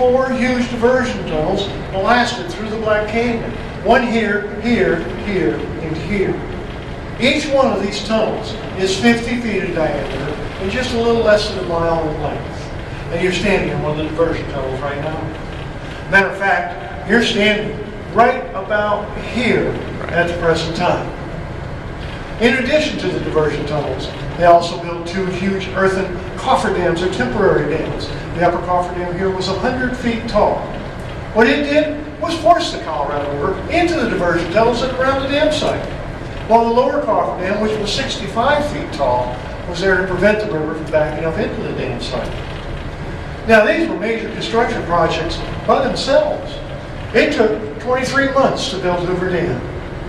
4 huge diversion tunnels blasted through the Black Canyon. One here, here, here, and here. Each one of these tunnels is 50 feet in diameter and just a little less than a mile in length. And you're standing in one of the diversion tunnels right now. Matter of fact, you're standing right about here at the present time. In addition to the diversion tunnels, they also built 2 huge earthen coffer dams, or temporary dams. The upper coffer dam here was 100 feet tall. What it did was force the Colorado River into the diversion tunnels and around the dam site, while the lower coffer dam, which was 65 feet tall, was there to prevent the river from backing up into the dam site. Now, these were major construction projects by themselves. It took 23 months to build Hoover Dam.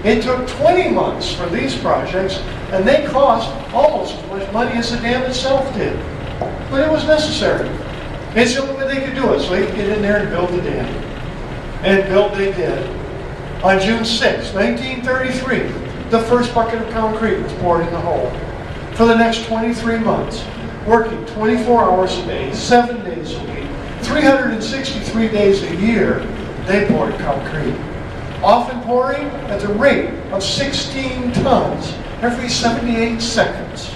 It took 20 months for these projects, and they cost almost as much money as the dam itself did. But it was necessary. It's the only way they could do it, so they could get in there and build the dam. And built they did. On June 6, 1933, the first bucket of concrete was poured in the hole. For the next 23 months, working 24 hours a day, 7 days a week, 363 days a year, they poured concrete. Often pouring at the rate of 16 tons every 78 seconds.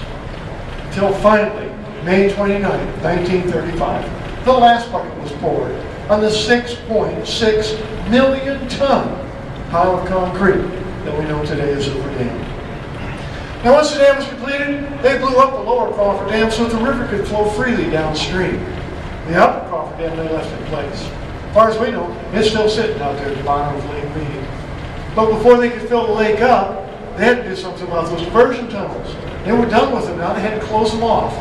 Until finally, May 29, 1935, the last bucket was poured on the 6.6 million ton pile of concrete that we know today as Hoover Dam. Now, once the dam was completed, they blew up the lower coffer dam so that the river could flow freely downstream. The upper coffer dam they left in place. As far as we know, it's still sitting out there at the bottom of Lake Mead. But before they could fill the lake up, they had to do something about those diversion tunnels. They were done with them now, they had to close them off.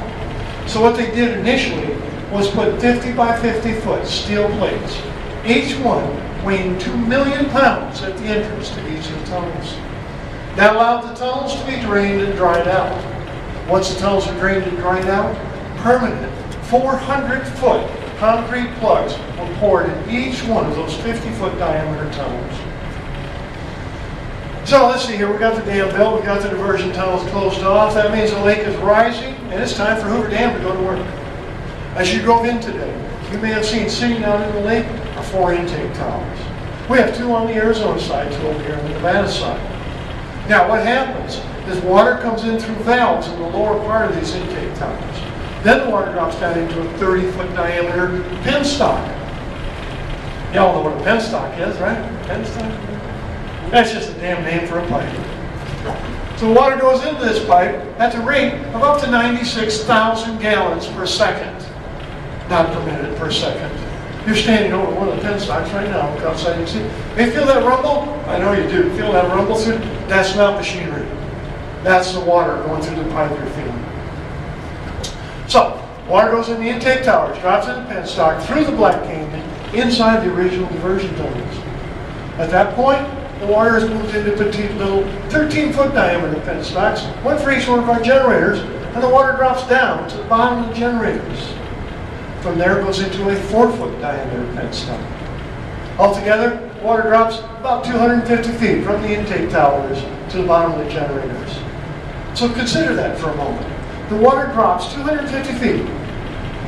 So what they did initially was put 50 by 50 foot steel plates, each one weighing 2 million pounds at the entrance to each of the tunnels. That allowed the tunnels to be drained and dried out. Once the tunnels are drained and dried out, permanent 400-foot concrete plugs were poured in each one of those 50-foot diameter tunnels. So let's see here, we got the dam built, we got the diversion tunnels closed off. That means the lake is rising, and it's time for Hoover Dam to go to work. As you drove in today, you may have seen sitting out in the lake are 4 intake towers. We have 2 on the Arizona side, 2 over here on the Nevada side. Now what happens is water comes in through valves in the lower part of these intake towers. Then the water drops down into a 30-foot diameter penstock. Y'all know what a penstock is, right? Penstock? That's just a damn name for a pipe. So the water goes into this pipe at the rate of up to 96,000 gallons per second. Not per minute, per second. You're standing over one of the penstocks right now. Look outside, you see. You feel that rumble? I know you do. Feel that rumble through? That's not machinery. That's the water going through the pipe you're feeling. So, water goes in the intake towers, drops in the penstock, through the Black Canyon, inside the original diversion tunnels. At that point, the water is moved into petite little 13-foot diameter penstocks, one for each one of our generators, and the water drops down to the bottom of the generators. From there, it goes into a 4-foot diameter penstock. Altogether, water drops about 250 feet from the intake towers to the bottom of the generators. So consider that for a moment. The water drops 250 feet,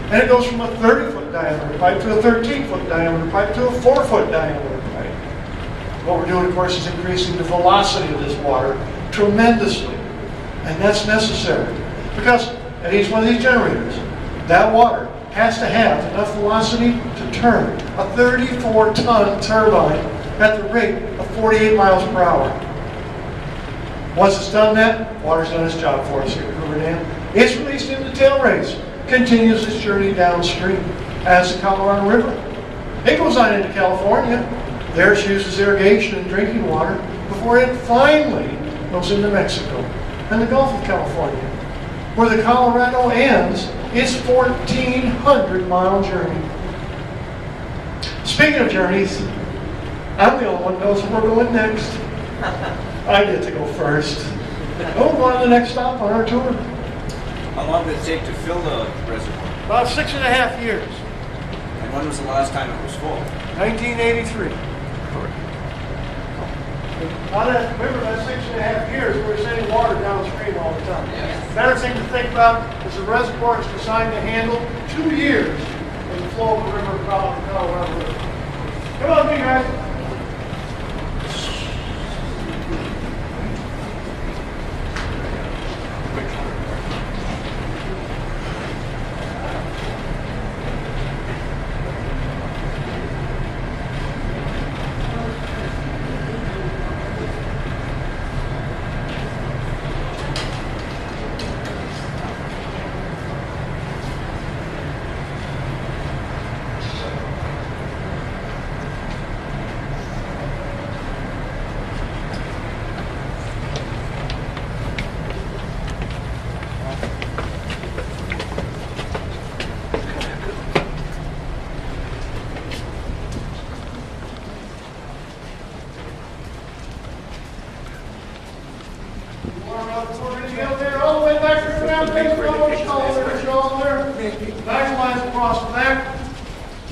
and it goes from a 30-foot diameter pipe to a 13-foot diameter pipe to a 4-foot diameter pipe. What we're doing, of course, is increasing the velocity of this water tremendously, and that's necessary because at each one of these generators, that water has to have enough velocity to turn a 34-ton turbine at the rate of 48 miles per hour. Once it's done that, water's done its job for us here at Hoover Dam. It's released into the tail race, continues its journey downstream as the Colorado River. It goes on into California. There it uses irrigation and drinking water before it finally goes into Mexico and the Gulf of California, where the Colorado ends its 1,400-mile journey. Speaking of journeys, I'm the only one who knows where we're going next. I get to go first. Oh, we're going to the next stop on our tour. How long did it take to fill the reservoir? About 6.5 years. And when was the last time it was full? 1983. Remember that 6.5 years, we were sending water downstream all the time. Yes. Better thing to think about is the reservoir is designed to handle 2 years in the flow of the river of Colorado River. Come on, you guys. All the way back to the ground, shoulder. Nice lines across the back.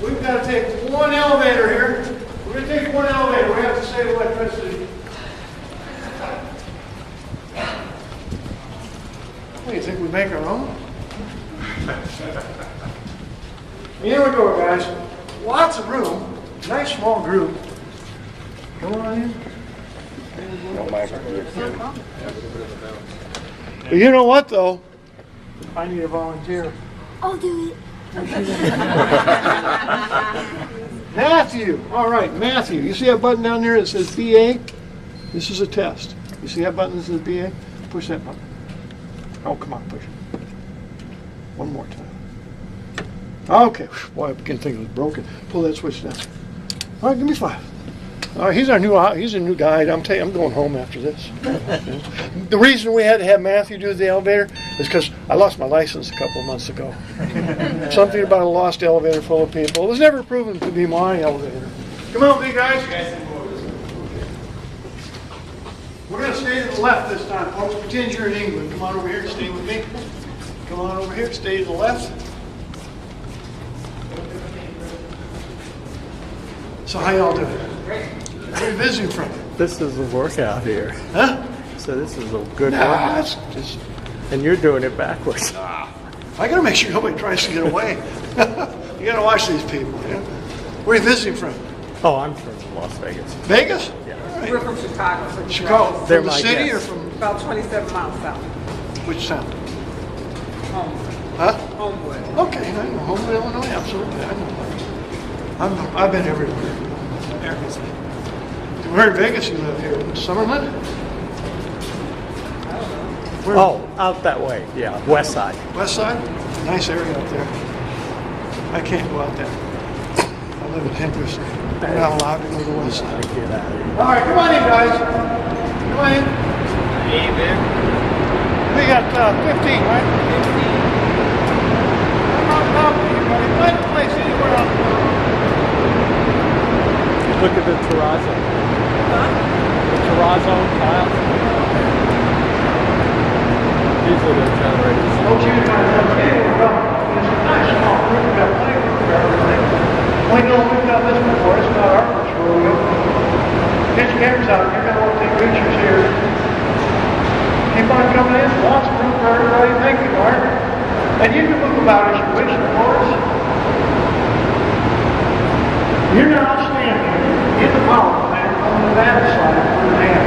We've got to take one elevator here. We're going to take one elevator. We have to save electricity. What do you think, we make our own? Here we go, guys. Lots of room. Nice small group. Come on in. You know what, though? I need a volunteer. I'll do it. Matthew. All right, Matthew. You see that button down there that says BA? This is a test. You see that button that says BA? Push that button. Oh, come on, push it. One more time. Okay. Boy, I can't think it was broken. Pull that switch down. All right, give me 5. He's a new guide. I'm going home after this. The reason we had to have Matthew do the elevator is because I lost my license a couple of months ago. Something about a lost elevator full of people. It was never proven to be my elevator. Come on, big guys. We're going to stay to the left this time, folks. Pretend you're in England. Come on over here and stay with me. Come on over here, stay to the left. So how y'all doing? Great. Where are you visiting from? This is a workout here. Huh? So this is a good workout. Just, and you're doing it backwards. I got to make sure nobody tries to get away. You got to watch these people. Yeah? Where are you visiting from? Oh, I'm from Las Vegas. Vegas? Yeah. All right. We're from Chicago. So Chicago. They're From the my city guests. or from about 27 miles south. which town? Homewood. Huh? Homewood. Okay, I know. Homewood, Illinois. Absolutely. I know. I've been everywhere. Everything. Where in Vegas you live here? Summerlin? Where? Oh, out that way. Yeah, west side. West side? Nice area up there. I can't go out there. I live in Henderson. We're not allowed to go to the west side. Get out of here. All right, come on in, guys. Come on in. Hey, man. We got 15, right? 15. I'm on top of you, buddy. Find a place anywhere on the road. Look at the terrazzo. The terrazzo tiles. These are the generators. Okay, we're coming. It's a nice small group. We've got plenty of room for everything. We know we've done this before. It's not our first rodeo. Get your cameras out. You're going to want to take pictures here. Keep on coming in. Lots of room for everybody. Thank you, Mark. And you can move about as you wish, of course. You're now standing in the power plant on the Nevada side of the dam.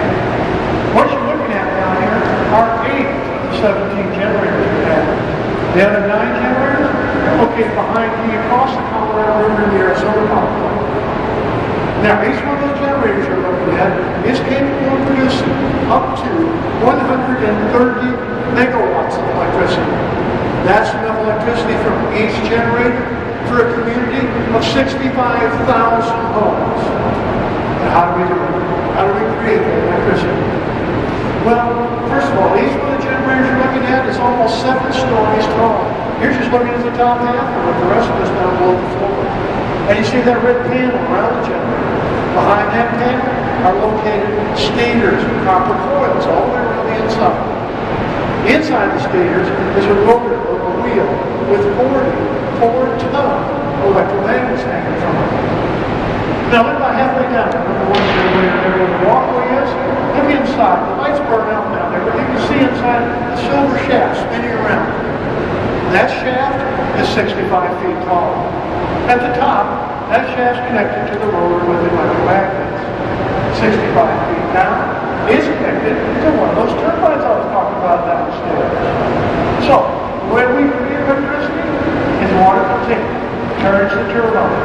What you're looking at down here are 8 of the 17 generators we have. The other 9 generators are located behind me across the Colorado River in the Arizona power plant. Now, each one of those generators you're looking at is capable of producing up to 130 megawatts of electricity. That's enough electricity from each generator for a community of 65,000 homes. And how do we do it? How do we create that electricity? Well, first of all, each one of the generators you're looking at is almost 7 stories tall. You're just looking at the top half of it, the rest of it's down below the floor. And you see that red panel around the generator. Behind that panel are located stators with copper coils all the way around the inside. Inside the stators is a rotor or a wheel with 4-ton electromagnets hanging from it. Now look about halfway down. Remember where the walkway is? Look inside. The lights burn out down there, but you can see inside the silver shaft spinning around. That shaft is 65 feet tall. At the top, that shaft's connected to the rotor with electromagnets. 65 feet down is connected to one of those turbines I was talking about downstairs. So, the way we create electricity is water comes in, turns the turbine.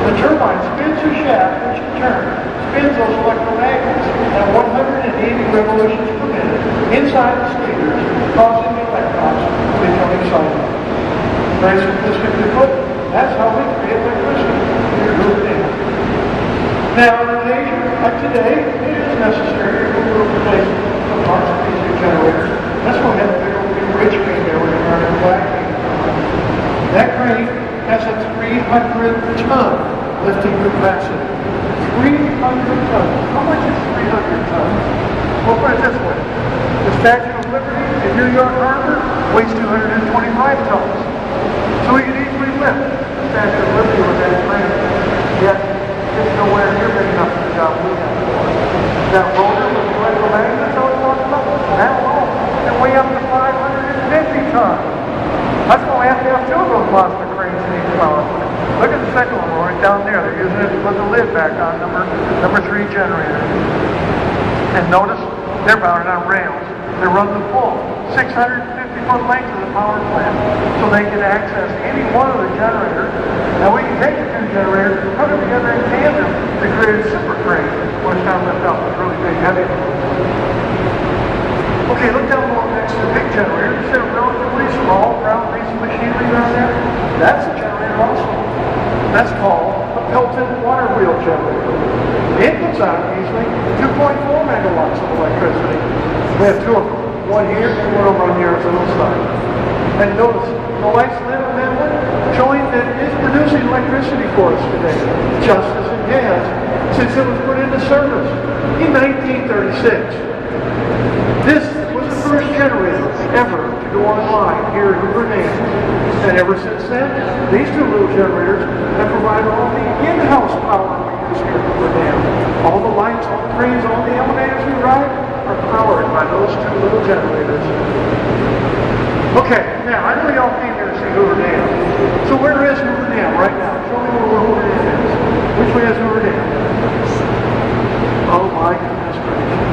The turbine spins the shaft, which in turn spins those electromagnets at 180 revolutions per minute inside the stators, causing the electrons to become excited. Very simplistically put, that's how we create electricity. Here's Hoover Dam. Now, in Asia, like today, it is necessary to replace some parts of these new generators. That's why we have a big old bridge crane there we're going to run in the back. That crane has a 300-ton lifting capacity. 300 tons. How much is 300 tons? Well, put it this way. The Statue of Liberty in New York Harbor weighs 225 tons. So we can easily lift the Statue of Liberty with that crane. Yet, it's nowhere near big enough for the job we have. That rotor with the electromagnets I was talking about, that alone can weigh up to 550 tons. That's why we have to have two of those monster cranes in each power plant. Look at the second one right down there. They're using it to put the lid back on number 3 generator. And notice they're mounted on rails. They run the full 650-foot length of the power plant, so they can access any one of the generators. Now we can take the two generators and put them together in tandem to create a super crane, which time lift up with really big heavy ones. Okay, look down below next to the big generator. You see a relatively small brown piece of machinery down there? That's a generator also. That's called a Pelton water wheel generator. It puts out easily 2.4 megawatts of electricity. We have two of them. One here and one over on the Arizona side. And notice the light's lit on that one, showing that it is producing electricity for us today, just as it has since it was put into service in 1936. This was the first generator ever to go online here at Hoover Dam. And ever since then, these two little generators have provided all the in-house power we use here at Hoover Dam. All the lights, all the cranes, all the elevators we ride are powered by those two little generators. Okay, now I know y'all came here to see Hoover Dam. So where is Hoover Dam right now? Show me where Hoover Dam is. Which way is Hoover Dam? Oh my goodness gracious.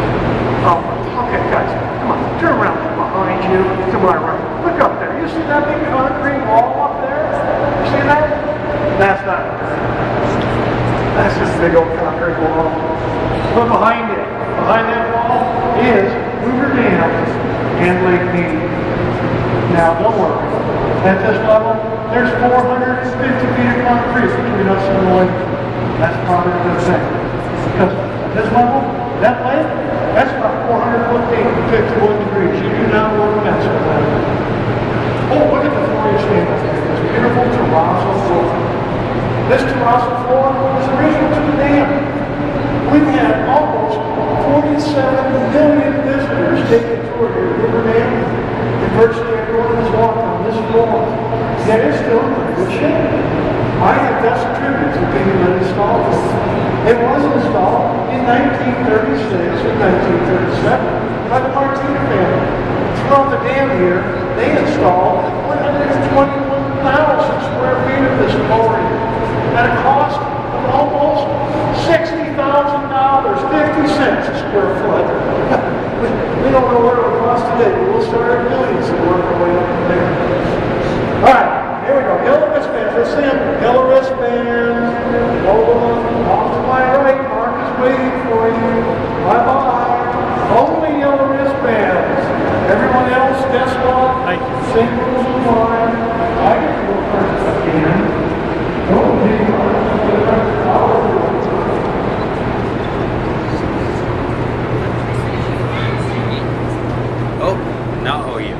Oh, okay guys, come on, turn around behind you, to my right. Look up there. You see that big concrete wall up there? You see that? That's not it. That's just a big old concrete wall. But behind it, behind that wall, is Hoover Dam and Lake Mead. Now, don't worry. At this level, there's 450 feet of concrete between us and the lake. That's part of the thing. Because at this level, that lake, that's about 400 foot deep at 51 degrees. You do not want to mess with that. Oh, look at the floor you're standing on. This beautiful terrazzo floor. This terrazzo floor is original to the dam. We've had almost 47 million visitors take a tour here at Hoover Dam, and virtually everyone has walked on this floor. Yet it's still in pretty good shape. I have best tribute to being installed. It was installed in 1936 and 1937 by the Martina family. Throughout the dam here, they installed 121,000 square feet of this flooring at a cost of almost $60,000, 50 cents a square foot. We don't know what it would cost today, but we'll start at millions and work our way up from there. All right, here we go. Yellow wristbands. Let's see them. Yellow wristbands. Hold on. Off to my right. Mark is waiting for you. Bye-bye. Only yellow wristbands. Everyone else, guess what? Thank you. Same rules apply. I get to go first again. Don't be Oh, now owe you.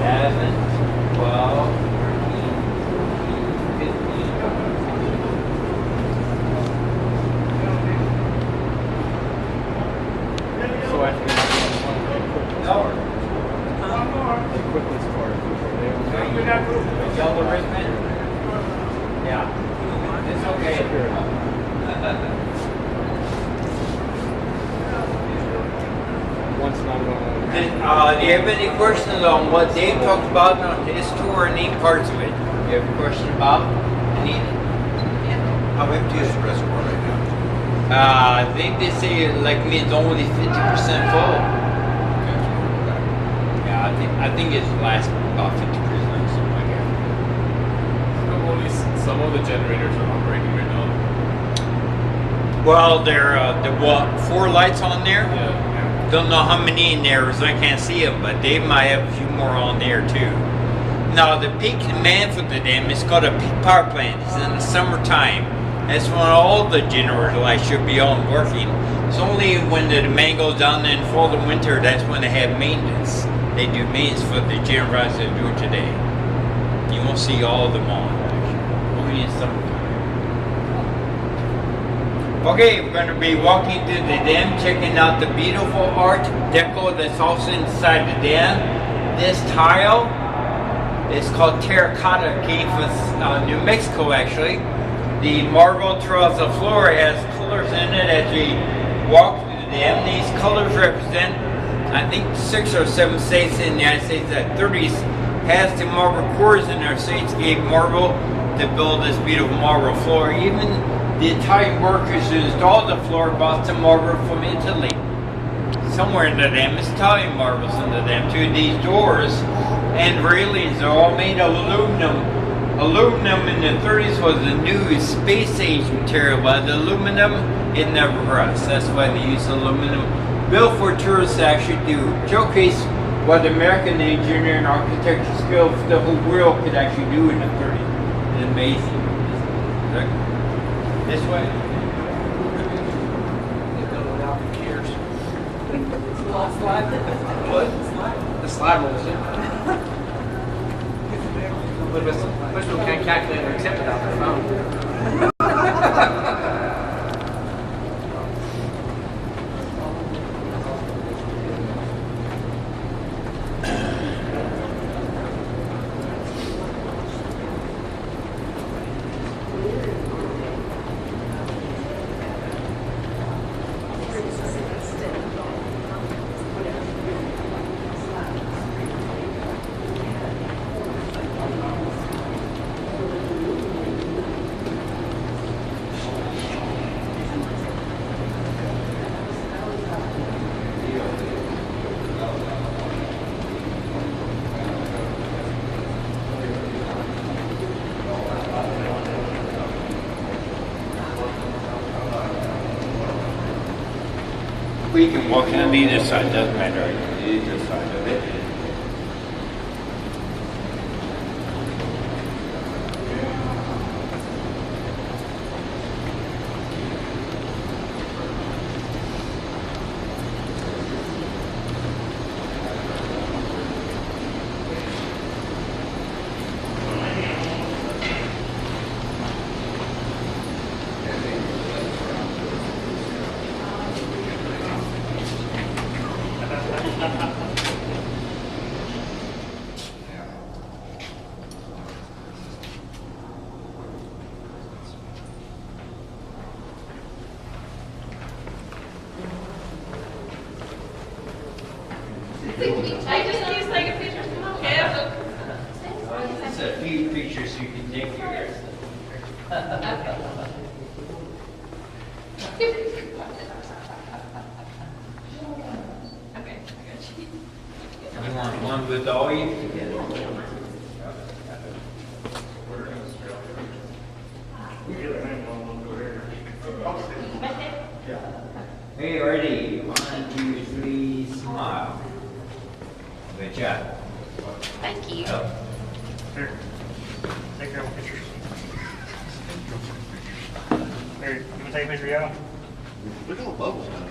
11, 12, 13, 15. So after No. the quickness part. Yellow wristband? Yeah. It's okay. Once not Do you have any questions on what Dave talked about on his tour and any parts of it? Do you have a question about any? How empty is the reservoir right now? I think they say like me it's only 50% full. Yeah, I think it lasts about 50%, something like that. Only some of the generators are operating right now. Well, there what 4 lights on there. Yeah. Don't know how many in there, because I can't see them, but they might have a few more on there too. Now, the peak demand for the dam is called a peak power plant. It's in the summertime. That's when all the generator lights should be on working. It's only when the demand goes down in fall and winter, that's when they have maintenance. They do maintenance for the generators they're doing today. You won't see all of them on. Only in summertime. Okay, we're going to be walking through the dam, checking out the beautiful art deco that's also inside the dam. This tile is called terracotta. It came from New Mexico, actually. The marble terrazzo floor has colors in it as we walk through the dam. These colors represent, I think, 6 or 7 states in the United States that 30s has the marble cores in their states gave marble to build this beautiful marble floor. Even the Italian workers who installed the floor bought some marble from Italy. Somewhere in the dam, it's Italian marbles in the dam too. These doors and railings are all made of aluminum. Aluminum in the 30s was the new space age material, but the aluminum, it never rusts. That's why they use aluminum. Built for tourists to actually do showcase what American engineering and architecture skills the whole world could actually do in the 30s. It's amazing. This way. What? The slide rules it. Wish we can't calculate or accept it off their phone. We can walk on either side, doesn't matter. Either side of it. I just need to take a picture. Yeah. It's a few pictures you can take here. Okay, I got you. You want one with all you together? Hey, ready? 1, 2, 3, smile. Good job. Thank you. Oh. Here, take your own pictures. Here, you want to take a picture, yeah? Look at all the bubbles down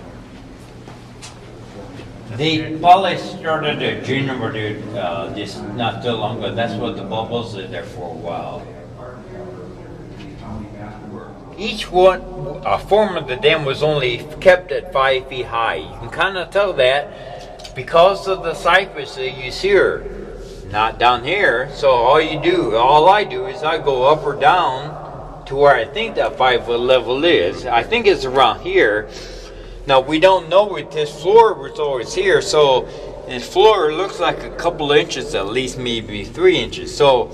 there. They probably started a generator just not too long ago. That's what the bubbles are there for a while. Each one, a form of the dam was only kept at 5 feet high. You can kind of tell that because of the cypress that you see here. Not down here. So all I do is I go up or down to where I think that 5-foot level is. I think it's around here. Now we don't know with this floor was always here, so and the floor looks like a couple of inches, at least maybe 3 inches. So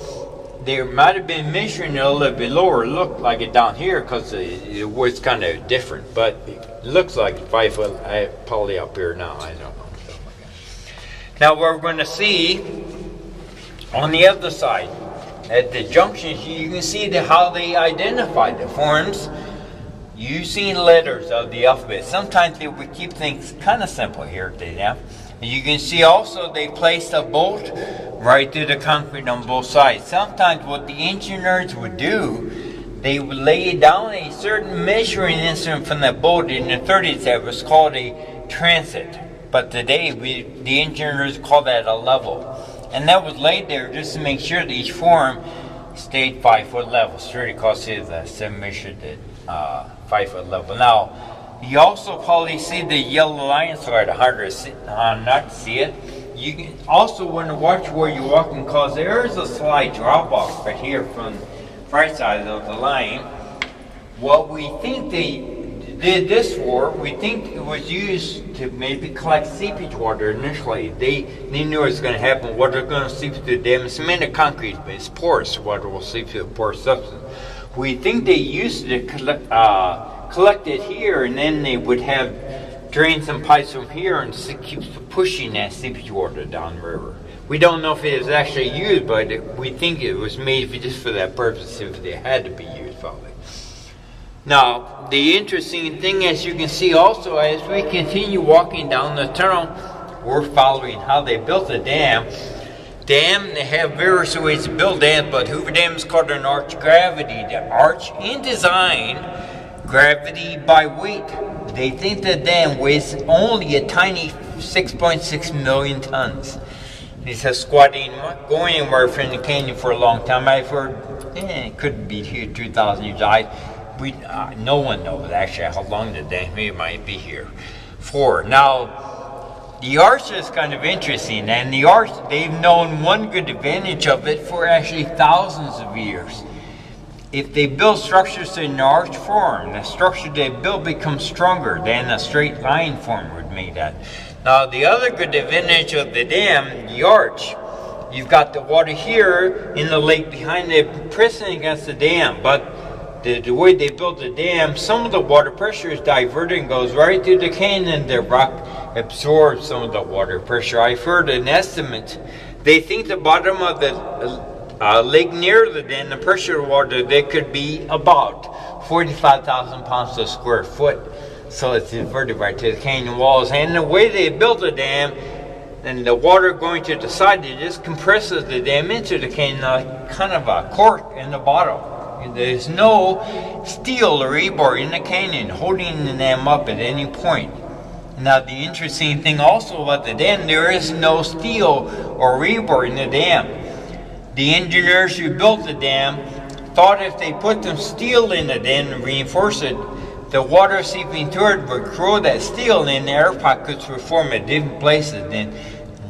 they might have been measuring it a little bit lower. It looked like it down here because it was kind of different, but it looks like 5 foot. Probably up here now. I don't know. Now we're going to see on the other side at the junctions. You can see how they identify the forms using letters of the alphabet. Sometimes they would keep things kind of simple here. You can see also they placed a bolt right through the concrete on both sides. Sometimes what the engineers would do, they would lay down a certain measuring instrument from that bolt. In the 30s that was called a transit. But today the engineers call that a level. And that was laid there just to make sure that each form stayed 5 foot level. Straight across here, that's measured at 5 foot level. Now, you also probably see the yellow line, so it's harder not to see it. You can also want to watch where you're walking, because there is a slight drop off right here from the right side of the line. What we think they did this for, we think it was used to maybe collect seepage water initially. They knew it was going to happen. Water is going to seep through the dam. It's made of concrete, but it's porous. Water will seep through the porous substance. We think they used it to collect it here, and then they would have drained some pipes from here and keep pushing that seepage water down the river. We don't know if it was actually used, but we think it was made just for that purpose, if it had to be used, probably. Now, the interesting thing, as you can see also, as we continue walking down the tunnel, we're following how they built the dam. They have various ways to build dams, but Hoover Dam is called an arch gravity. The arch in design, gravity by weight. They think the dam weighs only a tiny 6.6 million tons. These are squatting, not going anywhere from the canyon for a long time. I've heard it could be here 2,000 years. No one knows actually how long the dam might be here for. Now, the arch is kind of interesting, and the arch, they've known one good advantage of it for actually thousands of years. If they build structures in an arch form, the structure they build becomes stronger than a straight line form would make that. Now, the other good advantage of the dam, the arch, you've got the water here in the lake behind it pressing against the dam, but the way they built the dam, some of the water pressure is diverted and goes right through the canyon. The rock absorbs some of the water pressure. I've heard an estimate. They think the bottom of the lake near the dam, the pressure of water, there could be about 45,000 pounds per square foot. So it's diverted right to the canyon walls. And the way they built the dam, and the water going to the side, it just compresses the dam into the canyon like kind of a cork in the bottom. There's no steel or rebar in the canyon holding the dam up at any point. Now, the interesting thing also about the dam, there is no steel or rebar in the dam. The engineers who built the dam thought if they put some steel in the dam and reinforce it, the water seeping through it would corrode that steel, and the air pockets would form at different places. Then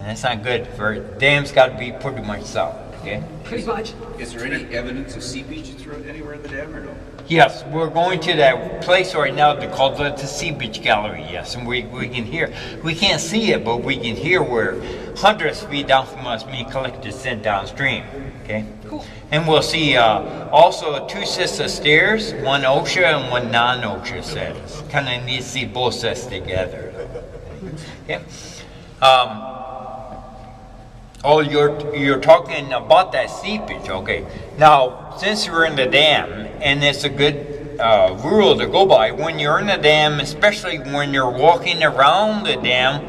that's not good. For dams got to be pretty much solid. Okay. Pretty much. Is there any evidence of seepage anywhere in the dam or no? Yes, we're going to that place right now called the seepage gallery. Yes, and we can hear. We can't see it, but we can hear where hundreds of feet down from us being collected sent downstream. Okay. Cool. And we'll see also 2 sets of stairs, one OSHA and one non-OSHA set. Kind of neat to see both sets together. Okay. Oh, you're talking about that seepage, okay. Now, since we're in the dam, and it's a good rule to go by, when you're in the dam, especially when you're walking around the dam,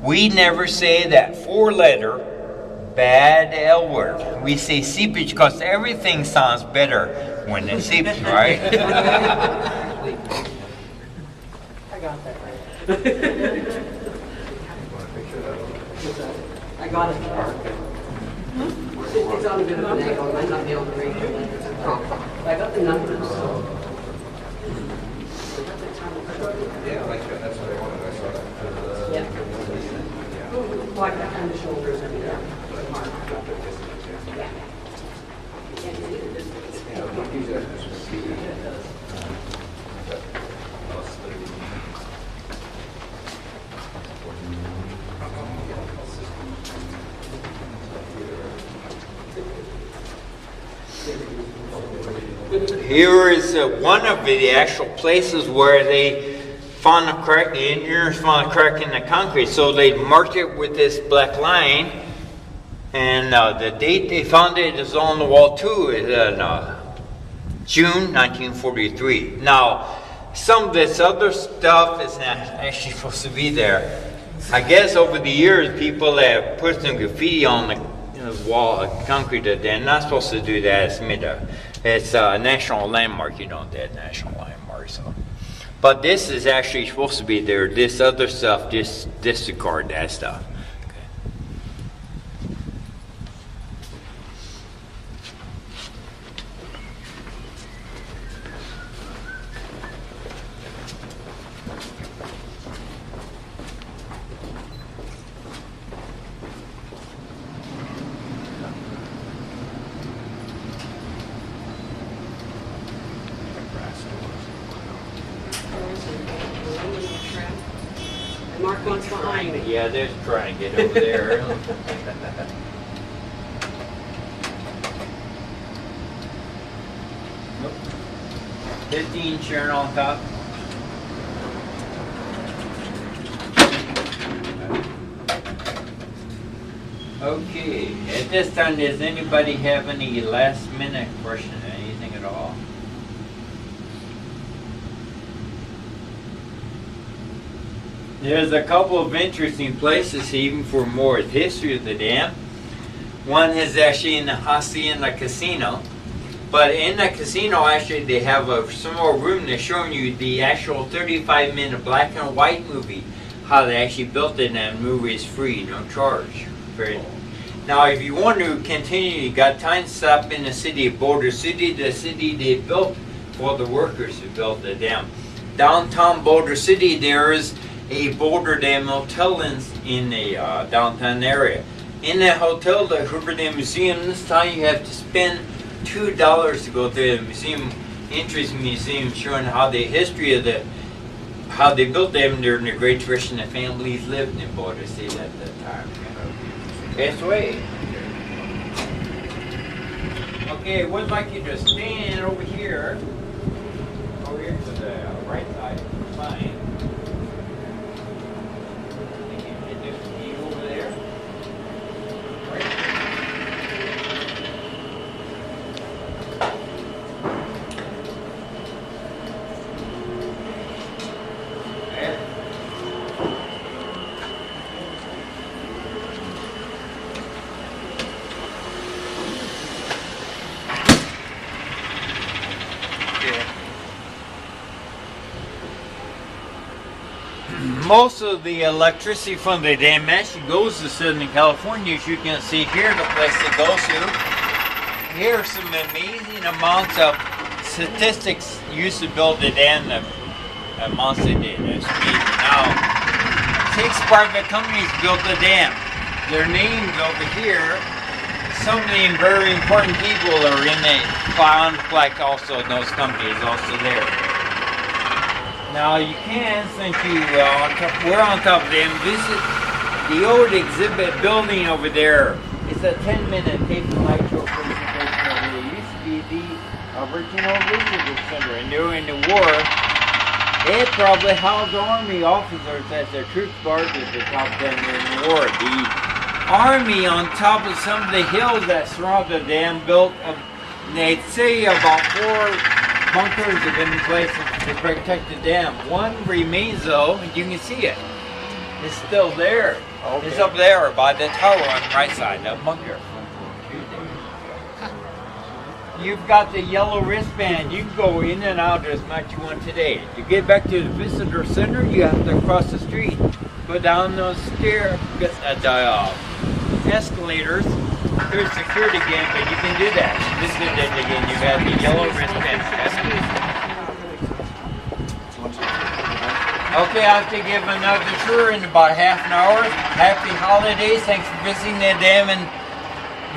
we never say that 4-letter bad L word. We say seepage because everything sounds better when it seeps, right? I got that right. I got it. It's on a bit of an angle. I might not be able to read it. I got the numbers. Yeah, like that's what I wanted. I saw that. Yeah. Like that kind of shoulders and yeah. Here is one of the actual places where they found a crack, the engineers found a crack in the concrete, so they marked it with this black line, and the date they found it is on the wall too, is June 1943. Now, some of this other stuff is not actually supposed to be there. I guess over the years, people have put some graffiti on the wall, concrete, that they're not supposed to do that. It's a national landmark. You don't do that national landmark. So, but this is actually supposed to be there. This other stuff, just disregard that stuff. And Mark wants behind me. Yeah, they're trying to get over there. Nope. 15 Sharon on top. Okay, at this time, does anybody have any last minute question, anything at all? There's a couple of interesting places even for more history of the dam. One is actually in the Hacienda Casino. But in the casino, actually, they have some more room. They're showing you the actual 35-minute black and white movie, how they actually built it, and the movie is free, no charge. Now, if you want to continue, you got time to stop in the city of Boulder City, the city they built for the workers who built the dam. Downtown Boulder City, there is a Boulder Dam Hotel in the downtown area. In that hotel, the Hoover Dam Museum, this time you have to spend $2 to go through the museum, interesting museum showing how the history of how they built them during the Great Depression. The families lived in Boulder City at that time. Best way. Okay, would like you to stand over here to the right side. Fine. Over there. Right. There. Most of the electricity from the dam actually goes to Southern California, as you can see here, the place it goes to. Here are some amazing amounts of statistics used to build the dam, the amounts they did. That's amazing. Now, 6 private companies built the dam. Their names over here, some of the very important people are in the flag also, those companies also there. Now you can, since we're on top of them, visit the old exhibit building over there. It's a 10-minute tape and light show presentation over there. It used to be the original visitor center, and during the war, it probably housed Army officers as their troops barged at the top of them during the war. The Army, on top of some of the hills that surround the dam, built, they'd say about 4 bunkers have been in place to protect the dam. One remains though, and you can see it. It's still there. Okay. It's up there by the tower on the right side, that bunker. You've got the yellow wristband. You can go in and out as much as you want today. To get back to the visitor center, you have to cross the street. Go down those stairs, escalators. There's security again, but you can do that. This is it again. You have the yellow wristband. Okay, I have to give another tour in about half an hour. Happy holidays. Thanks for visiting the dam, and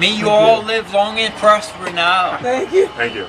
may you all live long and prosper now. Thank you. Thank you.